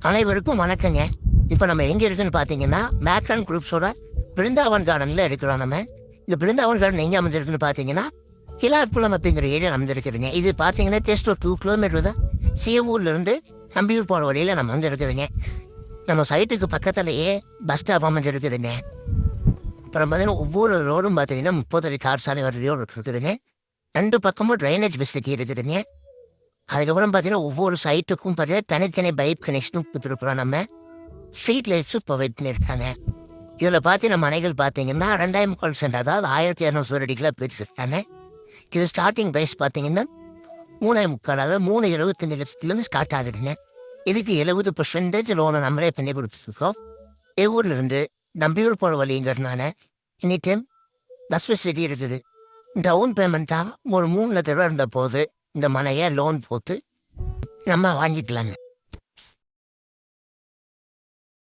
அனைவருக்கும் வணக்கங்க. இப்போ நம்ம எங்கே இருக்குன்னு பார்த்தீங்கன்னா மேக்ரான் குரூப்ஸோட பிருந்தாவன் கார்டனில் இருக்கிறோம். நம்ம இந்த பிருந்தாவன் கார்டன் எங்கே அமைஞ்சிருக்குன்னு பார்த்தீங்கன்னா கிலார்புலம் அப்படிங்கிற ஏரியா அமைஞ்சிருக்குதுங்க. இது பார்த்தீங்கன்னா ஜஸ்ட் ஒரு 2 கிலோமீட்டர் தான் சிவூர்லேருந்து நம்பியூர் போகிற வழியில் நம்ம வந்துருக்குதுங்க. நம்ம சைட்டுக்கு பக்கத்துலேயே பஸ் ஸ்டாப் அமைஞ்சிருக்குதுங்க. அப்புறம் பார்த்தீங்கன்னா ஒவ்வொரு ரோடும் பார்த்தீங்கன்னா 30 அடி கார் சாலை வர ரோடு இருக்குதுங்க. 2 பக்கமும் ட்ரைனேஜ் ஃபெசிலிட்டி இருக்குதுங்க. அதுக்கப்புறம் பார்த்தீங்கன்னா ஒவ்வொரு சைட்டுக்கும் பார்த்தீங்கன்னா தனித்தனி பைப் கனெக்ஷனும் கொடுத்துருக்குறோம். நம்ம ஸ்ட்ரீட் லைட்ஸும் ப்ரொவைட் பண்ணியிருக்காங்க. இதில் பார்த்தீங்கன்னா மனைகள் பார்த்தீங்கன்னா 2,000 சென்ட், அதாவது 1200 சதுரடிக்கெலாம் பிரிச்சிருக்காங்க. இது ஸ்டார்டிங் ப்ரைஸ் பார்த்தீங்கன்னா 3,50,000, அதாவது 3,75 லட்சத்துலேருந்து ஸ்டார்ட் ஆகுதுங்க. இதுக்கு 70% லோனை நம்மளே பண்ணி கொடுத்துருக்கோம். ஊர்லேருந்து நம்பியூர் போகிற வழிங்கிறதுனால எனி டைம் பஸ் ஃபெசிலிட்டி இருக்குது. டவுன் பேமெண்ட்டாக ஒரு 3 லட்ச ரூபா இருந்த போது இந்த மனையை லோன் போட்டு நம்ம வாங்கிக்கலாங்க.